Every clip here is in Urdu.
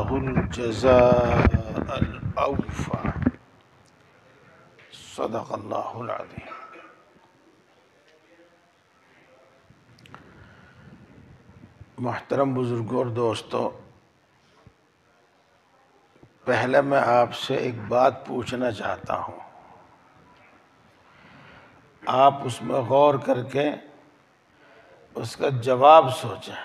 اللہ الجزاء الاوفى صدق اللہ العظیم۔ محترم بزرگوں اور دوستو، پہلے میں آپ سے ایک بات پوچھنا چاہتا ہوں، آپ اس میں غور کر کے اس کا جواب سوچیں۔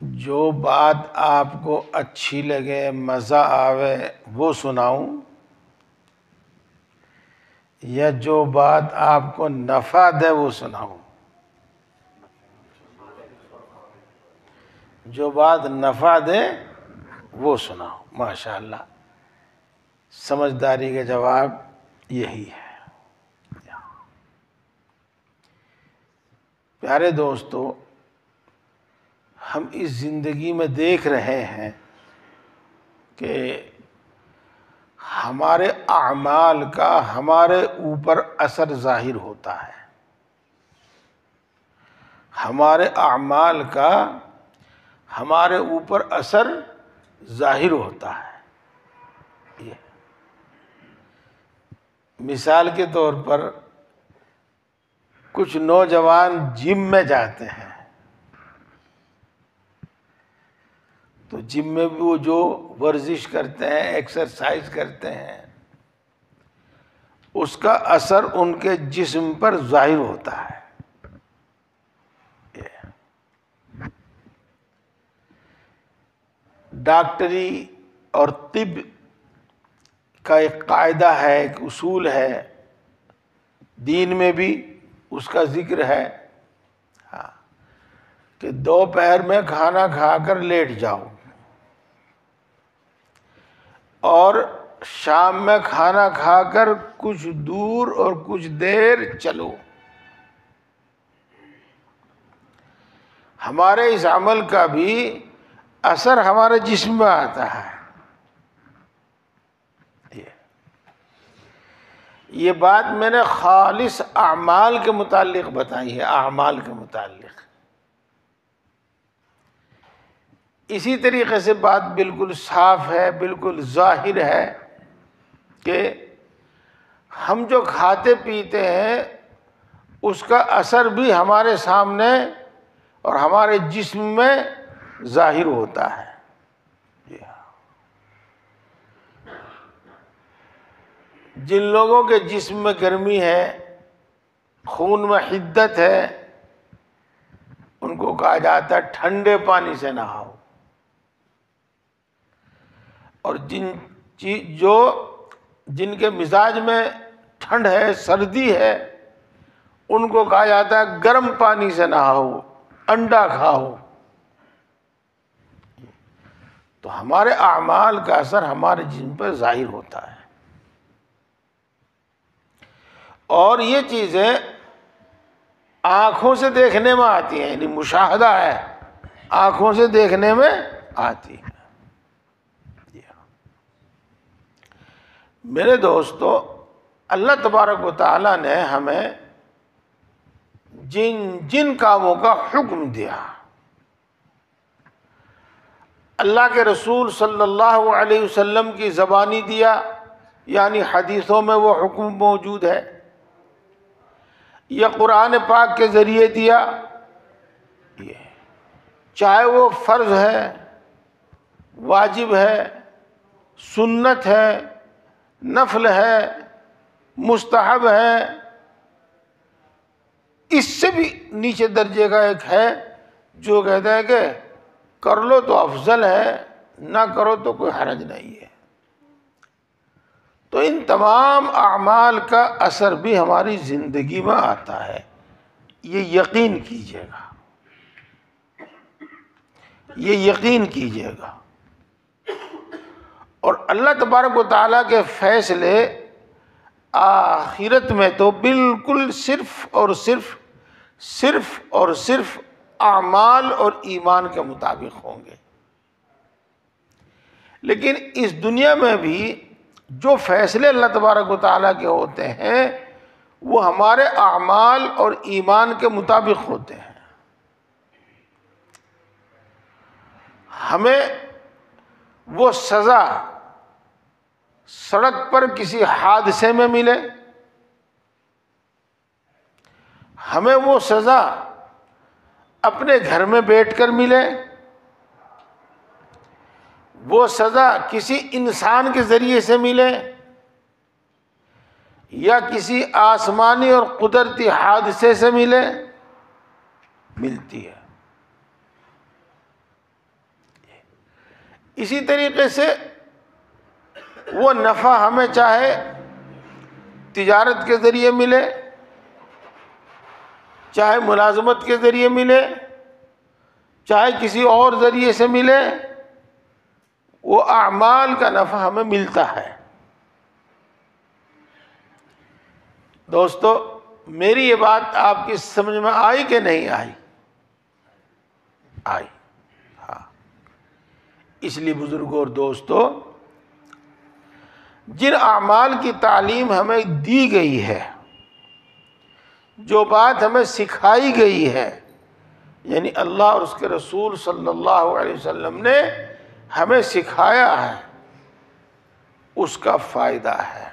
جو بات آپ کو اچھی لگے، مزہ آوے، وہ سناؤں، یا جو بات آپ کو نفع دے وہ سناؤں؟ جو بات نفع دے وہ سناؤ۔ ماشاءاللہ، سمجھداری کا جواب یہی ہے۔ پیارے دوستو، ہم اس زندگی میں دیکھ رہے ہیں کہ ہمارے اعمال کا ہمارے اوپر اثر ظاہر ہوتا ہے، ہمارے اعمال کا ہمارے اوپر اثر ظاہر ہوتا ہے۔ مثال کے طور پر کچھ نوجوان جم میں جاتے ہیں، تو جم میں بھی وہ جو ورزش کرتے ہیں، ایکسرسائز کرتے ہیں، اس کا اثر ان کے جسم پر ظاہر ہوتا ہے۔ ڈاکٹری اور طب کا ایک قاعدہ ہے، ایک اصول ہے، دین میں بھی اس کا ذکر ہے کہ دوپہر میں کھانا کھا کر لیٹ جاؤ اور شام میں کھانا کھا کر کچھ دور اور کچھ دیر چلو۔ ہمارے اس عمل کا بھی اثر ہمارے جسم میں آتا ہے۔ یہ بات میں نے خالص اعمال کے متعلق بتائی ہے، اعمال کے متعلق۔ اسی طریقے سے بات بالکل صاف ہے، بالکل ظاہر ہے کہ ہم جو کھاتے پیتے ہیں اس کا اثر بھی ہمارے سامنے اور ہمارے جسم میں ظاہر ہوتا ہے۔ جن لوگوں کے جسم میں گرمی ہے، خون میں حدت ہے، ان کو کہا جاتا ہے ٹھنڈے پانی سے نہاؤ، اور جن کے مزاج میں ٹھنڈ ہے، سردی ہے، ان کو کہا جاتا ہے گرم پانی سے نہاؤ، انڈا کھاؤ۔ تو ہمارے اعمال کا اثر ہمارے جسم پر ظاہر ہوتا ہے، اور یہ چیزیں آنکھوں سے دیکھنے میں آتی ہیں، یعنی مشاہدہ ہے، آنکھوں سے دیکھنے میں آتی ہے۔ میرے دوستو، اللہ تبارک و تعالیٰ نے ہمیں جن جن کاموں کا حکم دیا، اللہ کے رسول صلی اللہ علیہ وسلم کی زبانی دیا، یعنی حدیثوں میں وہ حکم موجود ہے، یا قرآن پاک کے ذریعے دیا، چاہے وہ فرض ہے، واجب ہے، سنت ہے، نفل ہے، مستحب ہے، اس سے بھی نیچے درجے کا ایک ہے جو کہتا ہے کہ کر لو تو افضل ہے، نہ کرو تو کوئی حرج نہیں ہے۔ تو ان تمام اعمال کا اثر بھی ہماری زندگی میں آتا ہے، یہ یقین کیجیے گا، یہ یقین کیجیے گا۔ اور اللہ تبارک و تعالیٰ کے فیصلے آخرت میں تو بالکل صرف اور صرف اعمال اور ایمان کے مطابق ہوں گے، لیکن اس دنیا میں بھی جو فیصلے اللہ تبارک و تعالیٰ کے ہوتے ہیں وہ ہمارے اعمال اور ایمان کے مطابق ہوتے ہیں۔ ہمیں وہ سزا سڑک پر کسی حادثے میں ملے، ہمیں وہ سزا اپنے گھر میں بیٹھ کر ملے، وہ سزا کسی انسان کے ذریعے سے ملے، یا کسی آسمانی اور قدرتی حادثے سے ملے، ملتی ہے۔ اسی طریقے سے وہ نفع ہمیں چاہے تجارت کے ذریعے ملے، چاہے ملازمت کے ذریعے ملے، چاہے کسی اور ذریعے سے ملے، وہ اعمال کا نفع ہمیں ملتا ہے۔ دوستو، میری یہ بات آپ کی سمجھ میں آئی کہ نہیں آئی؟ آئی، ہاں۔ اس لیے بزرگوں اور دوستو، جن اعمال کی تعلیم ہمیں دی گئی ہے، جو بات ہمیں سکھائی گئی ہے، یعنی اللہ اور اس کے رسول صلی اللہ علیہ وسلم نے ہمیں سکھایا ہے، اس کا فائدہ ہے،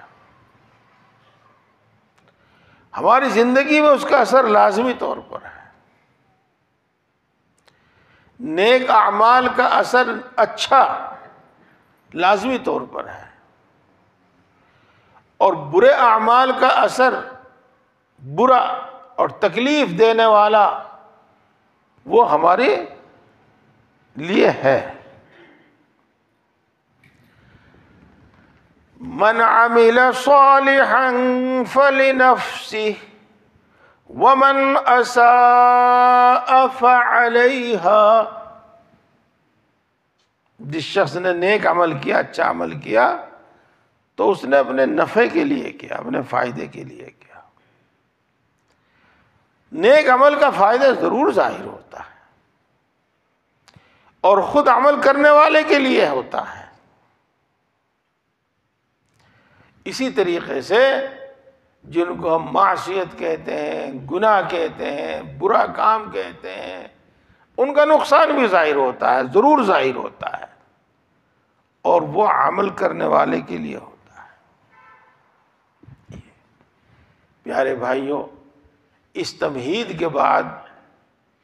ہماری زندگی میں اس کا اثر لازمی طور پر ہے۔ نیک اعمال کا اثر اچھا لازمی طور پر ہے، اور برے اعمال کا اثر برا اور تکلیف دینے والا وہ ہمارے لیے ہے۔ من عمل صالحا فلنفسه ومن اساء فعليها، جس شخص نے نیک عمل کیا، اچھا عمل کیا، تو اس نے اپنے نفع کے لیے کیا، اپنے فائدے کے لیے کیا۔ نیک عمل کا فائدہ ضرور ظاہر ہوتا ہے، اور خود عمل کرنے والے کے لیے ہوتا ہے۔ اسی طریقے سے جن کو ہم معصیت کہتے ہیں، گناہ کہتے ہیں، برا کام کہتے ہیں، ان کا نقصان بھی ظاہر ہوتا ہے، ضرور ظاہر ہوتا ہے، اور وہ عمل کرنے والے کے لیے ہوتا ہے۔ پیارے بھائیوں، اس تمہید کے بعد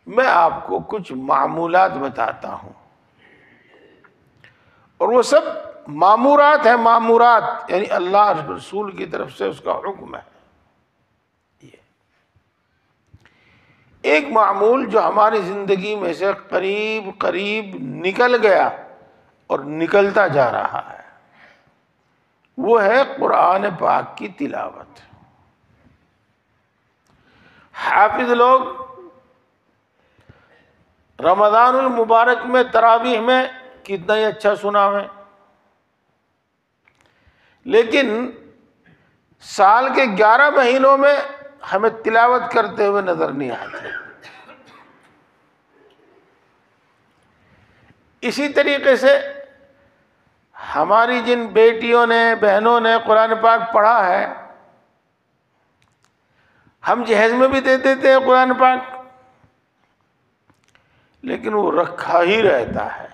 میں آپ کو کچھ معمولات بتاتا ہوں، اور وہ سب معمورات ہیں، معمورات یعنی اللہ رسول کی طرف سے اس کا حکم ہے۔ ایک معمول جو ہماری زندگی میں سے قریب قریب نکل گیا اور نکلتا جا رہا ہے، وہ ہے قرآن پاک کی تلاوت۔ حافظ لوگ رمضان المبارک میں تراویح میں کتنا ہی اچھا سناویں، لیکن سال کے 11 مہینوں میں ہمیں تلاوت کرتے ہوئے نظر نہیں آتے۔ اسی طریقے سے ہماری جن بیٹیوں نے، بہنوں نے قرآن پاک پڑھا ہے، ہم جہیز میں بھی دے دیتے ہیں قرآن پاک، لیکن وہ رکھا ہی رہتا ہے۔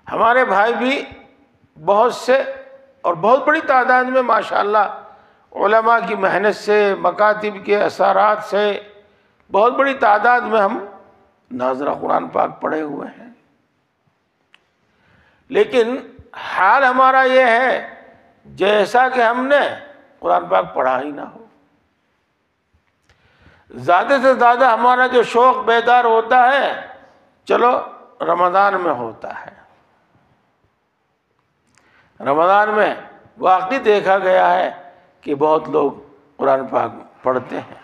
ہمارے بھائی بھی بہت سے اور بہت بڑی تعداد میں ماشاءاللہ علماء کی محنت سے، مکاتب کے اثرات سے بہت بڑی تعداد میں ہم ناظرہ قرآن پاک پڑھے ہوئے ہیں، لیکن حال ہمارا یہ ہے جیسا کہ ہم نے قرآن پاک پڑھا ہی نہ ہو۔ زیادہ سے زیادہ ہمارا جو شوق بیدار ہوتا ہے، چلو رمضان میں ہوتا ہے۔ رمضان میں واقعی دیکھا گیا ہے کہ بہت لوگ قرآن پاک پڑھتے ہیں۔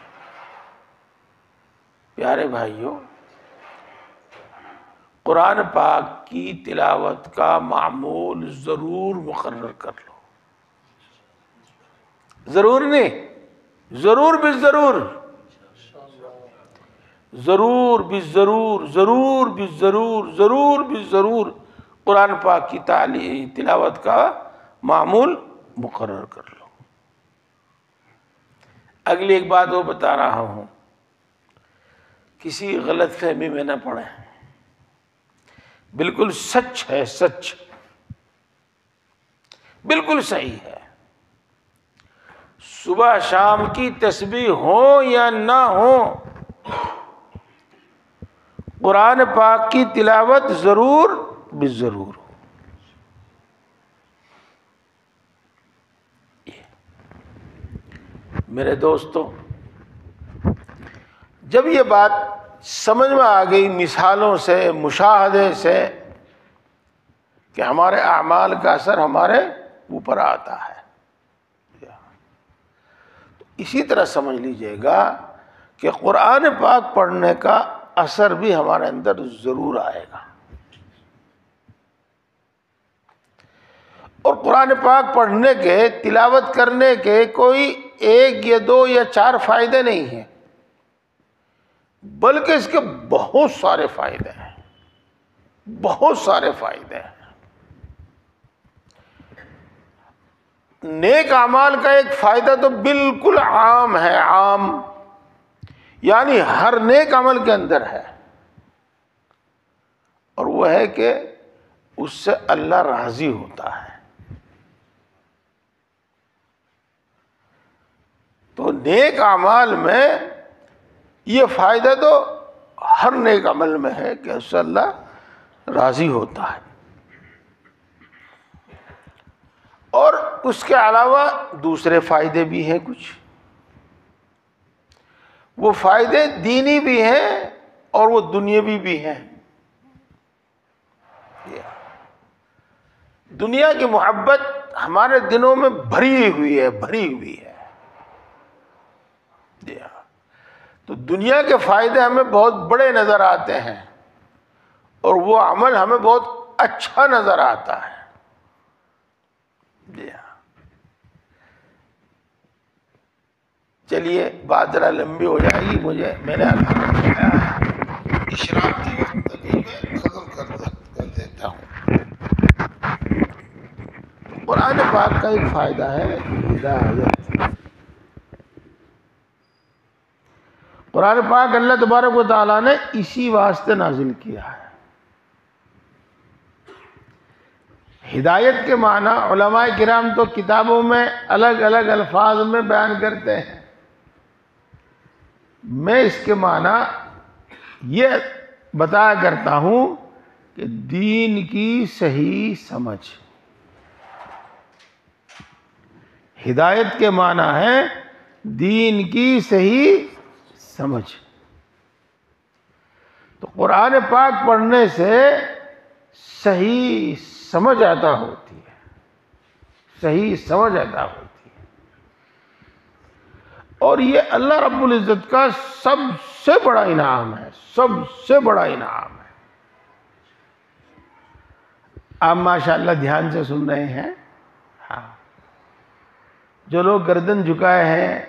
پیارے بھائیوں، قرآن پاک کی تلاوت کا معمول ضرور مقرر کر لو، ضرور نہیں، ضرور بالضرور، ضرور بالضرور، ضرور بالضرور، ضرور بالضرور قرآن پاک کی تلاوت کا معمول مقرر کر لو۔ اگلی ایک بات وہ بتا رہا ہوں کسی غلط فہمی میں نہ پڑیں، بالکل سچ ہے، سچ بالکل صحیح ہے۔ صبح شام کی تسبیح ہو یا نہ ہو، قرآن پاک کی تلاوت ضرور بالضرور ہو۔ میرے دوستو، جب یہ بات سمجھ میں آ گئی مثالوں سے، مشاہدے سے، کہ ہمارے اعمال کا اثر ہمارے اوپر آتا ہے، تو اسی طرح سمجھ لیجئے گا کہ قرآن پاک پڑھنے کا اثر بھی ہمارے اندر ضرور آئے گا۔ اور قرآن پاک پڑھنے کے، تلاوت کرنے کے کوئی ایک یا دو یا چار فائدے نہیں ہیں، بلکہ اس کے بہت سارے فائدے ہیں، بہت سارے فائدے ہیں۔ نیک اعمال کا ایک فائدہ تو بالکل عام ہے، عام یعنی ہر نیک عمل کے اندر ہے، اور وہ ہے کہ اس سے اللہ راضی ہوتا ہے۔ تو نیک اعمال میں یہ فائدہ تو ہر نیک عمل میں ہے کہ اس سے اللہ راضی ہوتا ہے۔ اور اس کے علاوہ دوسرے فائدے بھی ہیں کچھ، وہ فائدے دینی بھی ہیں اور وہ دنیاوی بھی ہیں۔ دنیا کی محبت ہمارے دلوں میں بھری ہوئی ہے، بھری ہوئی ہے۔ تو دنیا کے فائدے ہمیں بہت بڑے نظر آتے ہیں، اور وہ عمل ہمیں بہت اچھا نظر آتا ہے۔ چلیے بات ذرا لمبی ہو جائے گی، میں نے اشراق کی وقت تک ہی میں ختم کر دیتا ہوں۔ قرآن پاک کا ایک فائدہ ہے ہدایت۔ قرآن پاک اللہ تبارک و تعالیٰ نے اسی واسطے نازل کیا ہے۔ ہدایت کے معنی علماء کرام تو کتابوں میں الگ الگ الفاظ میں بیان کرتے ہیں، میں اس کے معنی یہ بتایا کرتا ہوں کہ دین کی صحیح سمجھ۔ ہدایت کے معنی ہے دین کی صحیح سمجھ۔ تو قرآن پاک پڑھنے سے صحیح سمجھ عطا ہوتی ہے، صحیح سمجھ عطا ہوتی ہے، اور یہ اللہ رب العزت کا سب سے بڑا انعام ہے، سب سے بڑا انعام ہے۔ آپ ماشاءاللہ دھیان سے سن رہے ہیں، ہاں، جو لوگ گردن جھکائے ہیں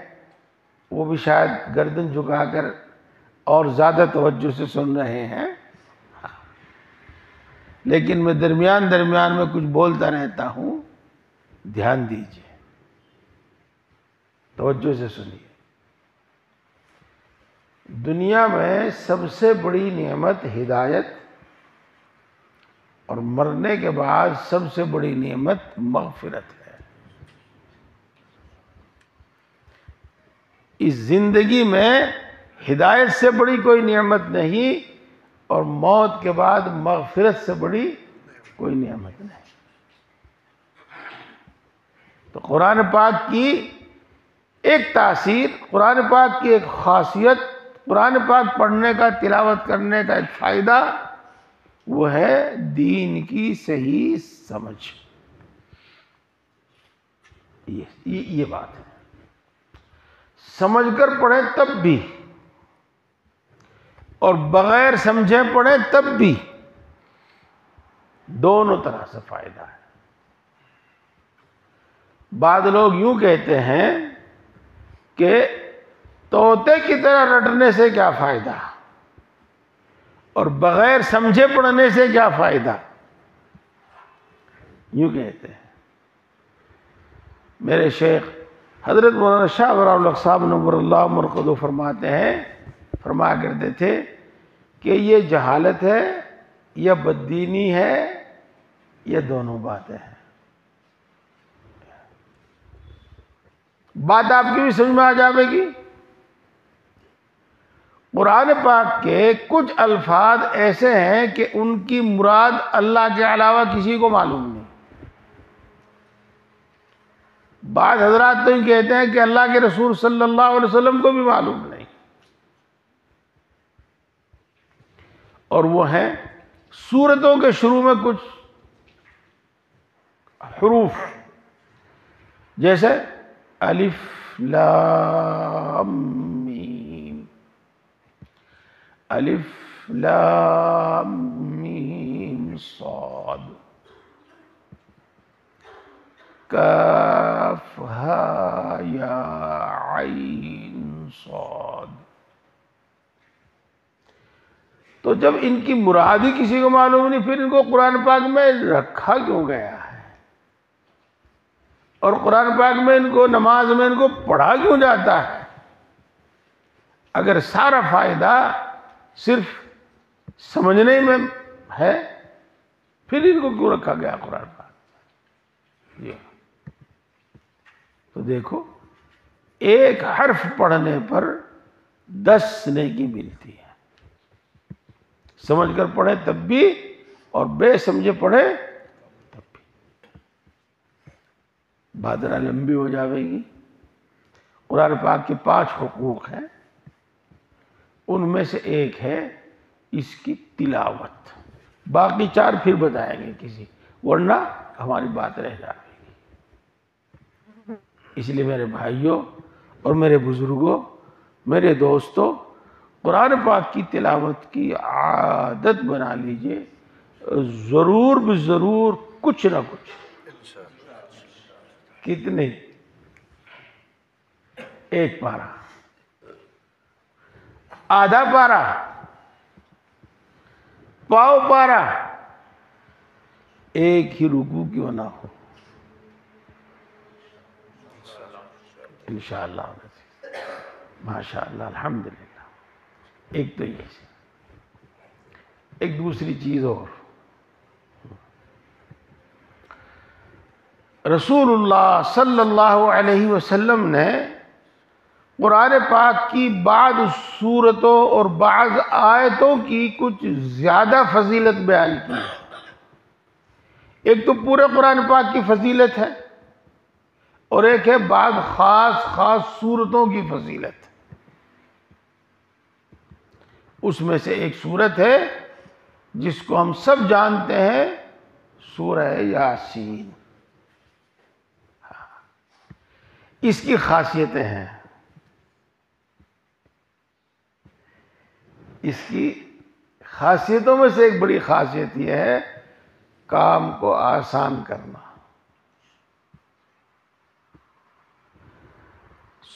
وہ بھی شاید گردن جھکا کر اور زیادہ توجہ سے سن رہے ہیں، لیکن میں درمیان درمیان میں کچھ بولتا رہتا ہوں، دھیان دیجیے، توجہ سے سنیے۔ دنیا میں سب سے بڑی نعمت ہدایت، اور مرنے کے بعد سب سے بڑی نعمت مغفرت ہے۔ اس زندگی میں ہدایت سے بڑی کوئی نعمت نہیں، اور موت کے بعد مغفرت سے بڑی کوئی نعمت نہیں۔ تو قرآن پاک کی ایک تاثیر، قرآن پاک کی ایک خاصیت، قرآن پاک پڑھنے کا، تلاوت کرنے کا ایک فائدہ، وہ ہے دین کی صحیح سمجھ۔ یہ بات ہے، سمجھ کر پڑھیں تب بھی، اور بغیر سمجھے پڑھیں تب بھی، دونوں طرح سے فائدہ ہے۔ بعض لوگ یوں کہتے ہیں کہ طوطے کی طرح رٹنے سے کیا فائدہ، اور بغیر سمجھے پڑھنے سے کیا فائدہ، یوں کہتے ہیں۔ میرے شیخ حضرت مولانا شاہ ولی اللہ صاحب نور اللہ مرقدہ فرماتے ہیں فرمایا کرتے تھے کہ یہ جہالت ہے یا بددینی ہے یا دونوں باتیں ہیں. بات آپ کی بھی سمجھ میں آ جائے گی. قرآن پاک کے کچھ الفاظ ایسے ہیں کہ ان کی مراد اللہ کے علاوہ کسی کو معلوم نہیں. بعض حضرات تو یہ کہتے ہیں کہ اللہ کے رسول صلی اللہ علیہ وسلم کو بھی معلوم نہیں. اور وہ ہیں سورتوں کے شروع میں کچھ حروف، جیسے الف لام میم، الف لام میم صاد، کاف ہا یا عین صاد. تو جب ان کی مراد ہی کسی کو معلوم نہیں، پھر ان کو قرآن پاک میں رکھا کیوں گیا ہے؟ اور قرآن پاک میں ان کو، نماز میں ان کو پڑھا کیوں جاتا ہے؟ اگر سارا فائدہ صرف سمجھنے میں ہے، پھر ان کو کیوں رکھا گیا قرآن پاک؟ جی تو دیکھو، ایک حرف پڑھنے پر 10 نیکی ملتی ہے. سمجھ کر پڑھیں تب بھی، اور بے سمجھے پڑھیں تب بھی. بات ذرا لمبی ہو جائے گی. قرآن پاک کے 5 حقوق ہیں، ان میں سے ایک ہے اس کی تلاوت. باقی 4 پھر بتائیں گے کسی، ورنہ ہماری بات رہ جائے گی. اس لیے میرے بھائیوں اور میرے بزرگوں، میرے دوستوں، قرآن پاک کی تلاوت کی عادت بنا لیجئے. ضرور بضرور کچھ نہ کچھ. کتنے؟ 1 پارہ، آدھا پارہ، پاؤ پارہ، ایک ہی رکوع کیوں نہ ہو، انشاءاللہ. ماشاءاللہ، الحمدللہ. ایک تو یہ، ایک دوسری چیز اور، رسول اللہ صلی اللہ علیہ وسلم نے قرآن پاک کی بعض سورتوں اور بعض آیتوں کی کچھ زیادہ فضیلت بیان کی. ایک تو پورے قرآن پاک کی فضیلت ہے، اور ایک ہے بعض خاص سورتوں کی فضیلت. اس میں سے ایک سورت ہے جس کو ہم سب جانتے ہیں، سورہ یاسین. اس کی خاصیتیں ہیں. اس کی خاصیتوں میں سے ایک بڑی خاصیت یہ ہے، کام کو آسان کرنا.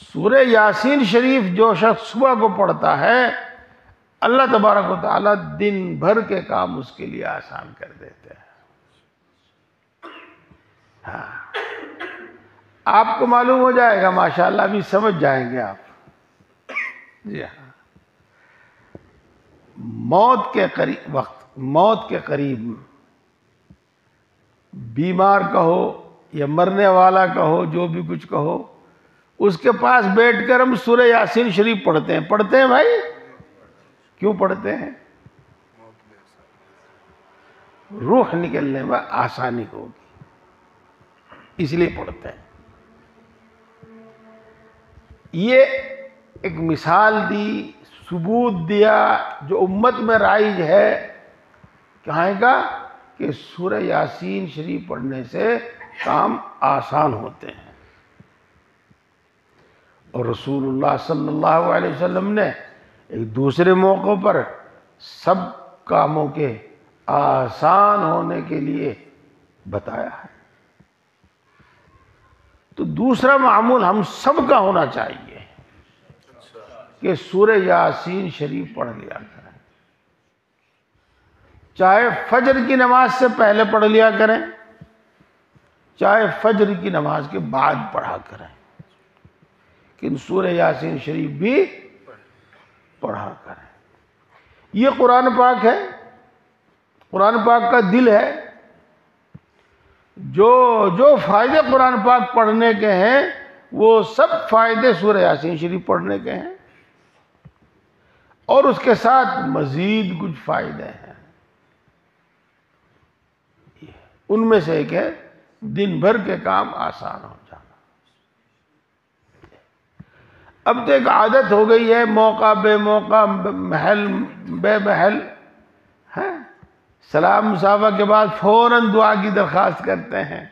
سورہ یاسین شریف جو شخص صبح کو پڑھتا ہے، اللہ تبارک و تعالیٰ دن بھر کے کام اس کے لیے آسان کر دیتے ہیں. ہاں، آپ کو معلوم ہو جائے گا ماشاءاللہ، ابھی سمجھ جائیں گے آپ. جی ہاں، موت کے قریب بیمار کہو یا مرنے والا کہو، جو بھی کچھ کہو، اس کے پاس بیٹھ کر ہم سورہ یاسین شریف پڑھتے ہیں بھائی. کیوں پڑھتے ہیں؟ روح نکلنے میں آسانی ہوگی، اس لیے پڑھتے ہیں. یہ ایک مثال دی، ثبوت دیا جو امت میں رائج ہے، کہاں کا کہ سورہ یاسین شریف پڑھنے سے کام آسان ہوتے ہیں. اور رسول اللہ صلی اللہ علیہ وسلم نے ایک دوسرے موقع پر سب کاموں کے آسان ہونے کے لیے بتایا ہے. تو دوسرا معمول ہم سب کا ہونا چاہیے کہ سورہ یاسین شریف پڑھ لیا کریں. چاہے فجر کی نماز سے پہلے پڑھ لیا کریں، چاہے فجر کی نماز کے بعد پڑھا کریں، لیکن سورہ یاسین شریف بھی پڑھا کریں۔ یہ قرآن پاک ہے، قرآن پاک کا دل ہے۔ جو فائدے قرآن پاک پڑھنے کے ہیں وہ سب فائدے سورہ یاسین شریف پڑھنے کے ہیں، اور اس کے ساتھ مزید کچھ فائدے ہیں۔ ان میں سے ایک ہے دن بھر کے کام آسان ہو جانا۔ اب تو ایک عادت ہو گئی ہے، موقع بے موقع، محل بے محل ہے، سلام مصافحہ کے بعد فوراً دعا کی درخواست کرتے ہیں۔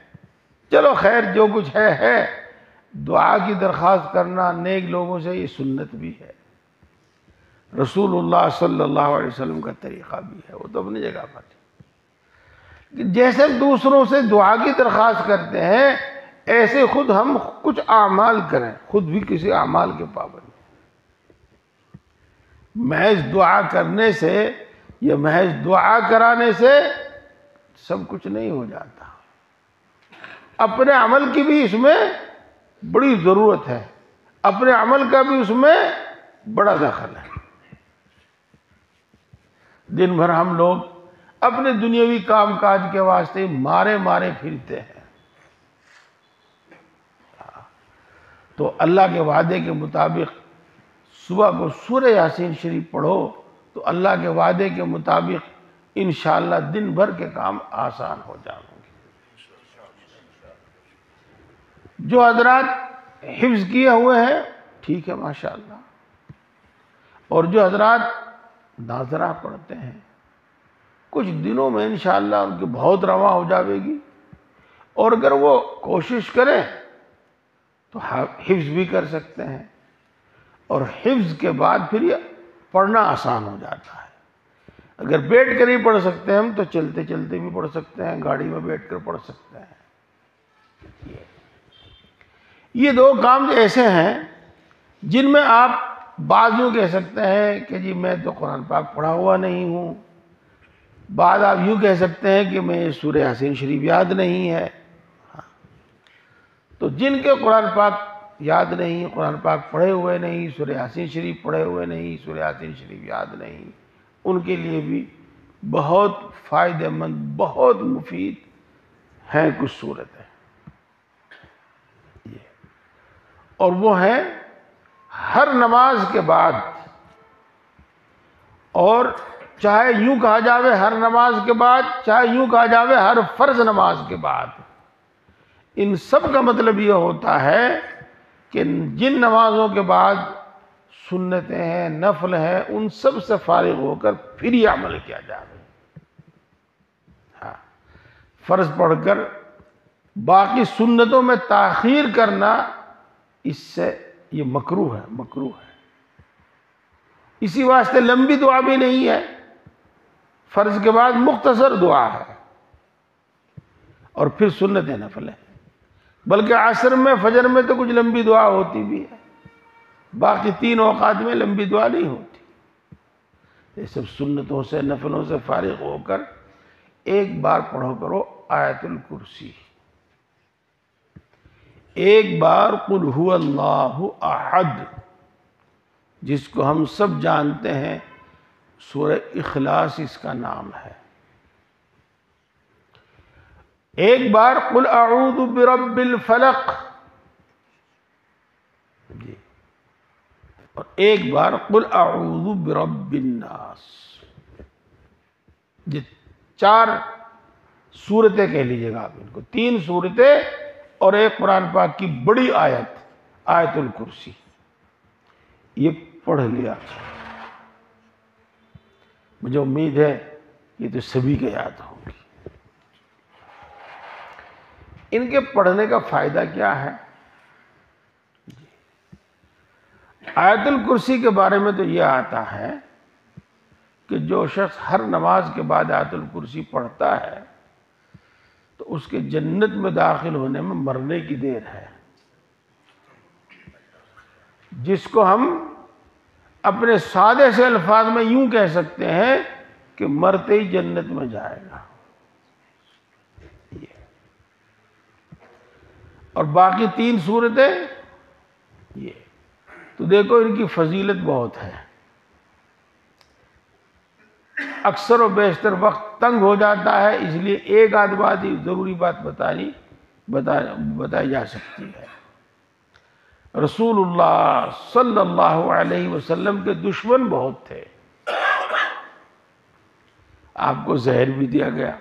چلو خیر، جو کچھ ہے، دعا کی درخواست کرنا نیک لوگوں سے یہ سنت بھی ہے، رسول اللہ صلی اللہ علیہ وسلم کا طریقہ بھی ہے، وہ تو اپنی جگہ پر ہے۔ جیسے دوسروں سے دعا کی درخواست کرتے ہیں، ایسے خود ہم کچھ اعمال کریں، خود بھی کسی اعمال کے پابند۔ محض دعا کرنے سے یا محض دعا کرانے سے سب کچھ نہیں ہو جاتا، اپنے عمل کی بھی اس میں بڑی ضرورت ہے، اپنے عمل کا بھی اس میں بڑا دخل ہے۔ دن بھر ہم لوگ اپنے دنیاوی کام کاج کے واسطے مارے پھرتے ہیں، تو اللہ کے وعدے کے مطابق صبح کو سورہ یاسین شریف پڑھو تو اللہ کے وعدے کے مطابق انشاءاللہ دن بھر کے کام آسان ہو جائیں گے۔ جو حضرات حفظ کیے ہوئے ہیں ٹھیک ہے ماشاءاللہ، اور جو حضرات ناظرہ پڑھتے ہیں کچھ دنوں میں انشاءاللہ ان کی بہت رواں ہو جاوے گی، اور اگر وہ کوشش کریں تو حفظ بھی کر سکتے ہیں، اور حفظ کے بعد پھر یہ پڑھنا آسان ہو جاتا ہے۔ اگر بیٹھ کر ہی پڑھ سکتے ہیں ہم تو چلتے چلتے بھی پڑھ سکتے ہیں، گاڑی میں بیٹھ کر پڑھ سکتے ہیں۔ یہ دو کام ایسے ہیں جن میں آپ بعض یوں کہہ سکتے ہیں کہ جی میں تو قرآن پاک پڑھا ہوا نہیں ہوں، بعض آپ یوں کہہ سکتے ہیں کہ میں سورہ یاسین شریف یاد نہیں ہے۔ تو جن کے قرآن پاک یاد نہیں، قرآن پاک پڑھے ہوئے نہیں، سورہ یاسین شریف پڑھے ہوئے نہیں، سورہ یاسین شریف یاد نہیں، ان کے لیے بھی بہت فائدہ مند، بہت مفید ہیں کچھ صورتیں، اور وہ ہیں ہر نماز کے بعد، اور چاہے یوں کہا جاوے ہر نماز کے بعد، چاہے یوں کہا جاوے ہر فرض نماز کے بعد، ان سب کا مطلب یہ ہوتا ہے کہ جن نمازوں کے بعد سنتیں ہیں، نفل ہیں، ان سب سے فارغ ہو کر پھر یہ عمل کیا جائے۔ ہاں، فرض پڑھ کر باقی سنتوں میں تاخیر کرنا، اس سے یہ مکروہ ہے۔ اسی واسطے لمبی دعا بھی نہیں ہے، فرض کے بعد مختصر دعا ہے، اور پھر سنت نفل ہے۔ بلکہ عصر میں، فجر میں تو کچھ لمبی دعا ہوتی بھی ہے، باقی 3 اوقات میں لمبی دعا نہیں ہوتی۔ یہ سب سنتوں سے، نفلوں سے فارغ ہو کر ایک بار پڑھو کرو آیت الکرسی، ایک بار قل هو اللہ احد، جس کو ہم سب جانتے ہیں سورہ اخلاص اس کا نام ہے، ایک بار قل اعوذ برب الفلق، جی، اور ایک بار قل اعوذ برب الناس۔ یہ 4 سورتیں کہہ لیجئے گا آپ ان کو، 3 سورتیں اور ایک قرآن پاک کی بڑی آیت، آیت الکرسی، یہ پڑھ لیا۔ مجھے امید ہے یہ تو سبھی کے یاد ہوگی۔ ان کے پڑھنے کا فائدہ کیا ہے؟ آیت الکرسی کے بارے میں تو یہ آتا ہے کہ جو شخص ہر نماز کے بعد آیت الکرسی پڑھتا ہے تو اس کے جنت میں داخل ہونے میں مرنے کی دیر ہے، جس کو ہم اپنے سادے سے الفاظ میں یوں کہہ سکتے ہیں کہ مرتے ہی جنت میں جائے گا۔ اور باقی 3 سورتیں یہ تو دیکھو ان کی فضیلت بہت ہے، اکثر و بیشتر وقت تنگ ہو جاتا ہے، اس لیے ایک آدھ بات ہی ضروری بات بتائی جا سکتی ہے۔ رسول اللہ صلی اللہ علیہ وسلم کے دشمن بہت تھے، آپ کو زہر بھی دیا گیا،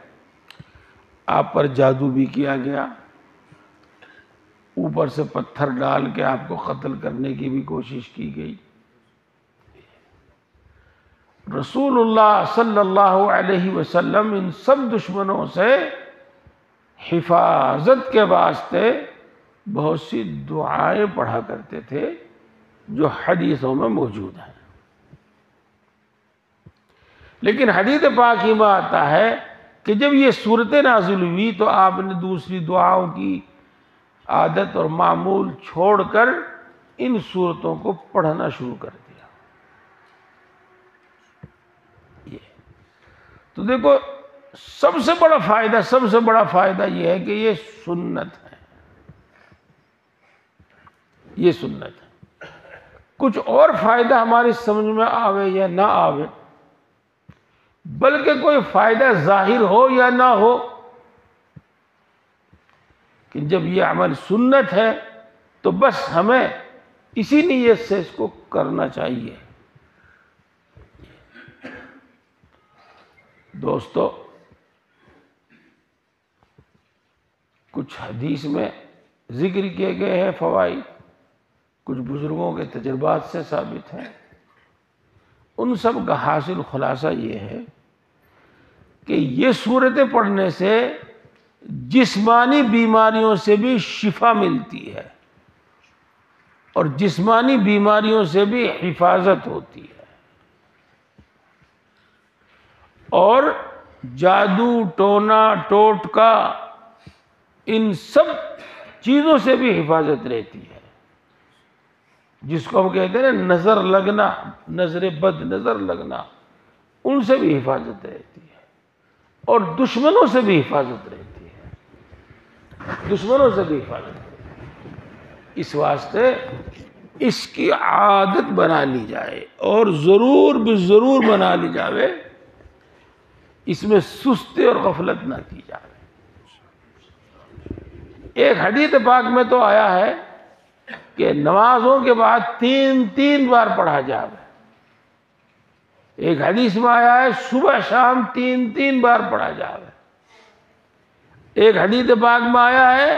آپ پر جادو بھی کیا گیا، اوپر سے پتھر ڈال کے آپ کو قتل کرنے کی بھی کوشش کی گئی۔ رسول اللہ صلی اللہ علیہ وسلم ان سب دشمنوں سے حفاظت کے واسطے بہت سی دعائیں پڑھا کرتے تھے جو حدیثوں میں موجود ہیں۔ لیکن حدیث پاک میں آتا ہے کہ جب یہ صورتیں نازل ہوئی تو آپ نے دوسری دعاؤں کی عادت اور معمول چھوڑ کر ان صورتوں کو پڑھنا شروع کر دیا۔ تو دیکھو سب سے بڑا فائدہ یہ ہے کہ یہ سنت ہے، یہ سنت ہے۔ کچھ اور فائدہ ہماری سمجھ میں آوے یا نہ آوے، بلکہ کوئی فائدہ ظاہر ہو یا نہ ہو، کہ جب یہ عمل سنت ہے تو بس ہمیں اسی نیت سے اس کو کرنا چاہیے۔ دوستو، کچھ حدیث میں ذکر کیے گئے ہیں فوائد، کچھ بزرگوں کے تجربات سے ثابت ہیں۔ ان سب کا حاصل خلاصہ یہ ہے کہ یہ صورتیں پڑھنے سے جسمانی بیماریوں سے بھی شفا ملتی ہے اور جسمانی بیماریوں سے بھی حفاظت ہوتی ہے، اور جادو ٹونا ٹوٹکا ان سب چیزوں سے بھی حفاظت رہتی ہے، جس کو ہم کہتے ہیں نا نظر لگنا، نظر بد نظر لگنا، ان سے بھی حفاظت رہتی ہے، اور دشمنوں سے بھی حفاظت رہتی ہے، دشمنوں سے بھی حفاظت رہتی ہے۔ اس واسطے اس کی عادت بنا لی جائے، اور ضرور بضرور بنا لی جائے، اس میں سستی اور غفلت نہ کی جائے۔ ایک حدیث پاک میں تو آیا ہے کہ نمازوں کے بعد تین بار پڑھا جائے۔ ایک حدیث میں آیا ہے صبح شام تین بار پڑھا جائے۔ ایک حدیث پاک میں آیا ہے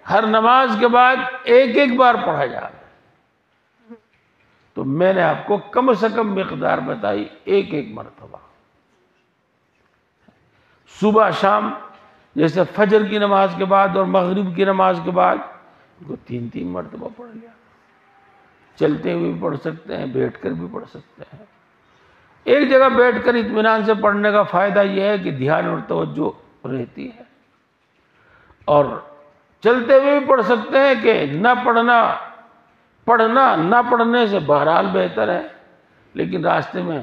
ہر نماز کے بعد ایک بار پڑھا جائے۔ تو میں نے آپ کو کم سے کم مقدار بتائی، ایک مرتبہ صبح شام، جیسے فجر کی نماز کے بعد اور مغرب کی نماز کے بعد کو تین مرتبہ پڑھ لیا۔ چلتے ہوئے بھی پڑھ سکتے ہیں، بیٹھ کر بھی پڑھ سکتے ہیں۔ ایک جگہ بیٹھ کر اطمینان سے پڑھنے کا فائدہ یہ ہے کہ دھیان اور توجہ رہتی ہے، اور چلتے ہوئے بھی پڑھ سکتے ہیں کہ پڑھنا نہ پڑھنے سے بہرحال بہتر ہے، لیکن راستے میں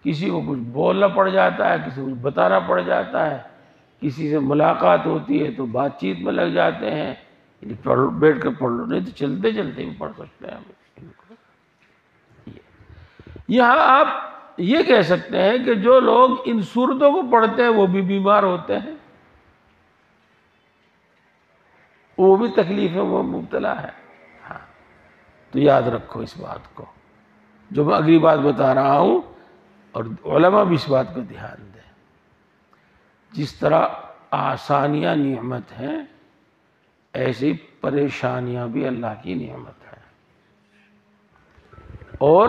کسی کو کچھ بولنا پڑ جاتا ہے، کسی کو کچھ بتانا پڑ جاتا ہے، کسی سے ملاقات ہوتی ہے تو بات چیت میں لگ جاتے ہیں، بیٹھ کر پڑھ لو، نہیں تو چلتے چلتے بھی پڑھ سکتے ہیں۔ یہاں آپ یہ کہہ سکتے ہیں کہ جو لوگ ان صورتوں کو پڑھتے ہیں وہ بھی بیمار ہوتے ہیں، وہ بھی تکلیفوں میں مبتلا ہے۔ ہاں، تو یاد رکھو اس بات کو، جو میں اگلی بات بتا رہا ہوں، اور علماء بھی اس بات کو دھیان دیں۔ جس طرح آسانیاں نعمت ہیں، ایسی پریشانیاں بھی اللہ کی نعمت ہے، اور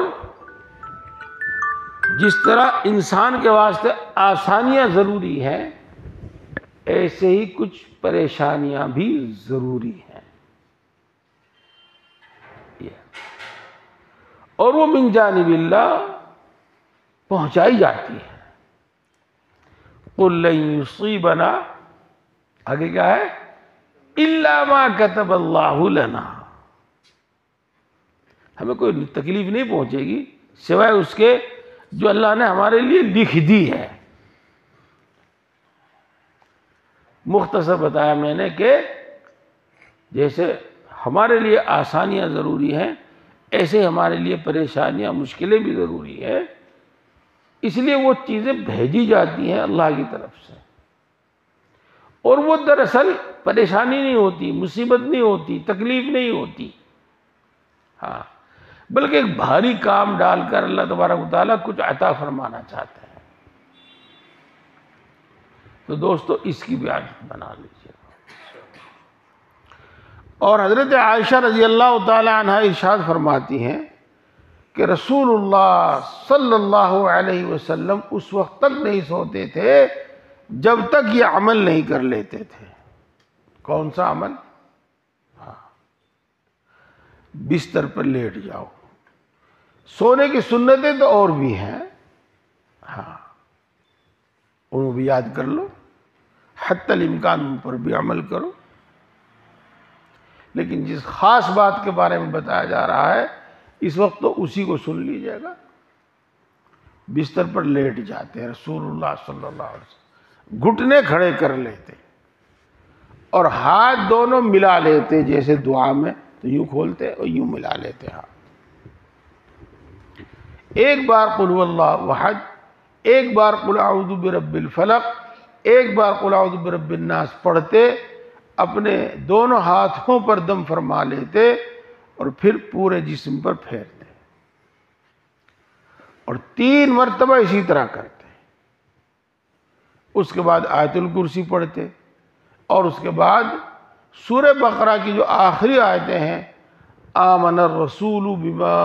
جس طرح انسان کے واسطے آسانیاں ضروری ہیں، ایسے ہی کچھ پریشانیاں بھی ضروری ہیں، اور وہ من جانب اللہ پہنچائی جاتی ہے۔ قُلْ لَن يُصِيبَنَا، آگے کیا ہے؟ إِلَّا مَا كَتَبَ اللَّهُ لَنَا، ہمیں کوئی تکلیف نہیں پہنچے گی سوائے اس کے جو اللہ نے ہمارے لیے لکھ دی ہے۔ مختصر بتایا میں نے کہ جیسے ہمارے لیے آسانیاں ضروری ہیں، ایسے ہمارے لیے پریشانیاں، مشکلیں بھی ضروری ہیں، اس لیے وہ چیزیں بھیجی جاتی ہیں اللہ کی طرف سے، اور وہ دراصل پریشانی نہیں ہوتی، مصیبت نہیں ہوتی، تکلیف نہیں ہوتی، ہاں، بلکہ ایک بھاری کام ڈال کر اللہ تبارک و تعالیٰ کچھ عطا فرمانا چاہتا ہے۔ تو دوستو اس کی بھی عادت بنا لیجیے۔ اور حضرت عائشہ رضی اللہ تعالی عنہ ارشاد فرماتی ہیں کہ رسول اللہ صلی اللہ علیہ وسلم اس وقت تک نہیں سوتے تھے جب تک یہ عمل نہیں کر لیتے تھے۔ کون سا عمل؟ ہاں، بستر پر لیٹ جاؤ۔ سونے کی سنتیں تو اور بھی ہیں، ہاں، انہوں بھی یاد کر لو، حتی الامکان ان پر بھی عمل کرو، لیکن جس خاص بات کے بارے میں بتایا جا رہا ہے اس وقت تو اسی کو سن لیجیے گا۔ بستر پر لیٹ جاتے ہیں رسول اللہ صلی اللہ علیہ وسلم، گھٹنے کھڑے کر لیتے اور ہاتھ دونوں ملا لیتے، جیسے دعا میں تو یوں کھولتے اور یوں ملا لیتے ہاتھ۔ ایک بار قل هو اللہ احد، ایک بار قل اعوذ برب الفلق، ایک بار قل اعوذ برب الناس پڑھتے، اپنے دونوں ہاتھوں پر دم فرما لیتے اور پھر پورے جسم پر پھیرتے، اور 3 مرتبہ اسی طرح کرتے۔ اس کے بعد آیت الکرسی پڑھتے، اور اس کے بعد سورہ بقرہ کی جو آخری آیتیں ہیں، آمن الرسول بما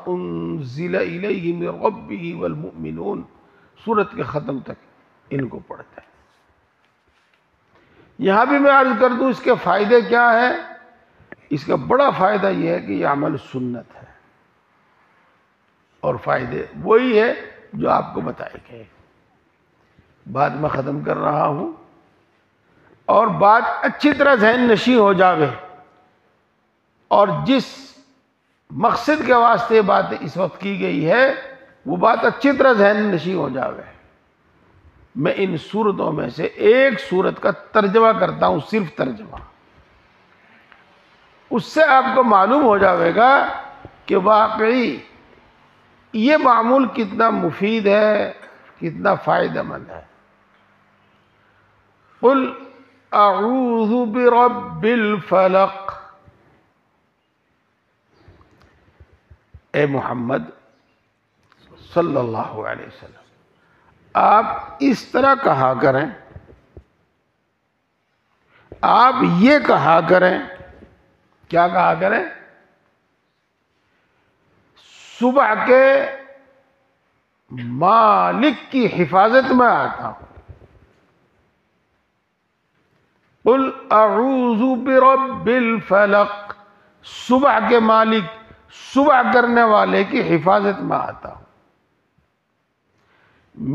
انزل الیہ من ربہ والمؤمنون، سورت کے ختم تک ان کو پڑھتے ہیں۔ یہاں بھی میں عرض کر دوں اس کے فائدے کیا ہیں۔ اس کا بڑا فائدہ یہ ہے کہ یہ عمل سنت ہے، اور فائدے وہی ہے جو آپ کو بتائے گئے۔ بات میں ختم کر رہا ہوں، اور بات اچھی طرح ذہن نشین ہو جاوے، اور جس مقصد کے واسطے بات اس وقت کی گئی ہے وہ بات اچھی طرح ذہن نشین ہو جاوے۔ میں ان صورتوں میں سے ایک صورت کا ترجمہ کرتا ہوں، صرف ترجمہ، اس سے آپ کو معلوم ہو جاوے گا کہ واقعی یہ معمول کتنا مفید ہے، کتنا فائدہ مند ہے۔ قل اعوذ برب الفلق، اے محمد صلی اللہ علیہ وسلم آپ اس طرح کہا کریں، آپ یہ کہا کریں، کیا کہا کریں؟ صبح کے مالک کی حفاظت میں آتا ہوں۔ قل اعوذ برب الفلق، صبح کے مالک، صبح کرنے والے کی حفاظت میں آتا ہوں۔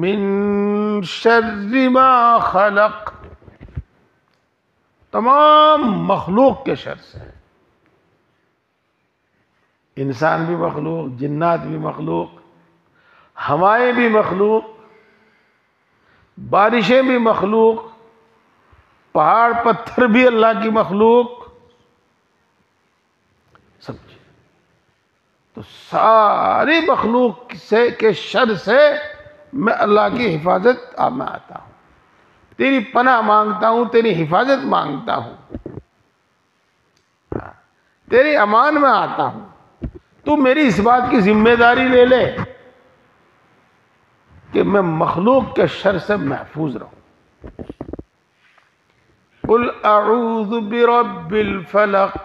من شر ما خلق، تمام مخلوق کے شر سے، انسان بھی مخلوق، جنات بھی مخلوق، ہوائیں بھی مخلوق، بارشیں بھی مخلوق، پہاڑ پتھر بھی اللہ کی مخلوق، سب چیز۔ تو ساری مخلوق کے شر سے میں اللہ کی حفاظت میں آتا ہوں، تیری پناہ مانگتا ہوں، تیری حفاظت مانگتا ہوں، تیری امان میں آتا ہوں۔ تو میری اس بات کی ذمہ داری لے لے کہ میں مخلوق کے شر سے محفوظ رہوں۔ قل اعوذ برب الفلق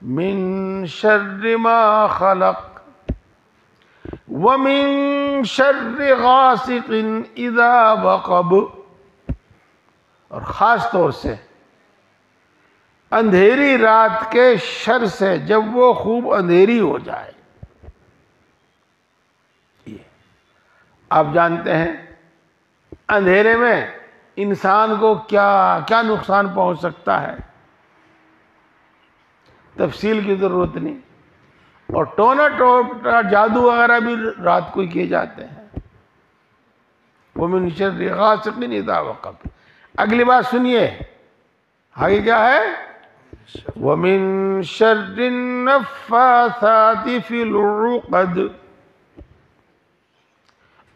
من شر ما خلق ومن شر غاسق اذا وقب، اور خاص طور سے اندھیری رات کے شر سے جب وہ خوب اندھیری ہو جائے۔ آپ جانتے ہیں اندھیرے میں انسان کو کیا کیا نقصان پہنچ سکتا ہے، تفصیل کی ضرورت نہیں، اور ٹونا ٹوٹا جادو وغیرہ بھی رات کو ہی کیے جاتے ہیں۔ وَمِن شَرِّ غَاسِقٍ إِذَا وَقَبَ۔ اگلی بات سنیے، آگے کیا ہے؟ وَمِن شَرِّ النَّفَّاثَاتِ فِي الْعُقَدِ،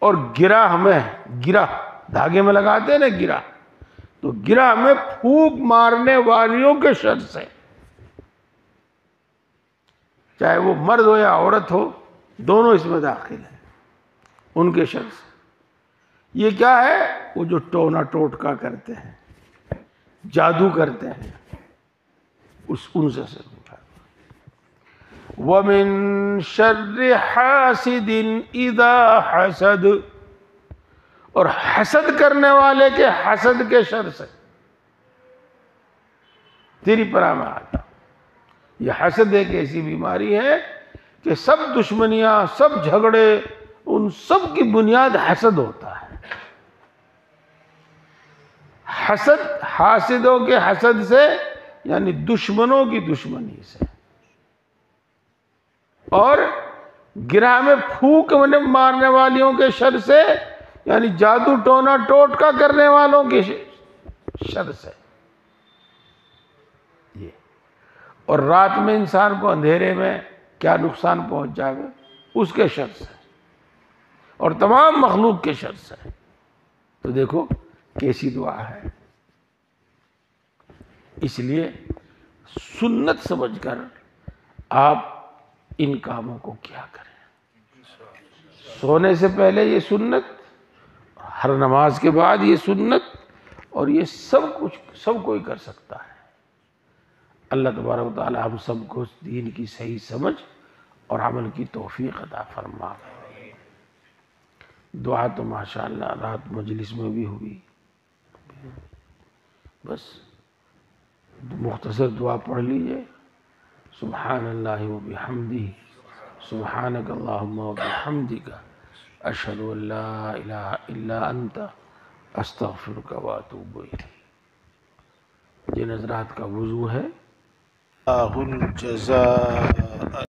اور گرہ میں، گرہ دھاگے میں لگاتے ہیں نا گرہ، تو گرہ میں پھونک مارنے والیوں کے شر سے، چاہے وہ مرد ہو یا عورت ہو، دونوں اس میں داخل ہیں، ان کے شر سے۔ یہ کیا ہے؟ وہ جو ٹونا ٹوٹکا کرتے ہیں، جادو کرتے ہیں، ان سے سر اٹھا۔ وَمِن شَرِّ حَاسِدٍ إِذَا حَسَدَ، اور حسد کرنے والے کے حسد کے شر سے تیری پناہ میں آتا۔ یہ حسد ایک ایسی بیماری ہے کہ سب دشمنیاں، سب جھگڑے، ان سب کی بنیاد حسد ہوتا ہے۔ حسد، حاسدوں کے حسد سے یعنی دشمنوں کی دشمنی سے، اور گرہ میں پھونک مارنے والیوں کے شر سے یعنی جادو ٹونا ٹوٹکا کرنے والوں کے شر سے یہ۔ اور رات میں انسان کو اندھیرے میں کیا نقصان پہنچ جائے گا، اس کے شر سے، اور تمام مخلوق کے شر سے۔ تو دیکھو کیسی دعا ہے۔ اس لیے سنت سمجھ کر آپ ان کاموں کو کیا کریں۔ سونے سے پہلے یہ سنت، ہر نماز کے بعد یہ سنت، اور یہ سب کوئی کر سکتا ہے۔ اللہ تبارک و تعالی ہم سب کو دین کی صحیح سمجھ اور عمل کی توفیق عطا فرما۔ دعا تو ماشاءاللہ رات مجلس میں بھی ہوئی، بس مختصر دعا پڑھ لیجئے۔ سبحان اللہ و بحمدہ، سبحانک اللہم و بحمدک، اشہد ان لا الہ الا انت، استغفرک و اتوب الیک۔ جن حضرات کا وضو ہے، اللہ الجزاء۔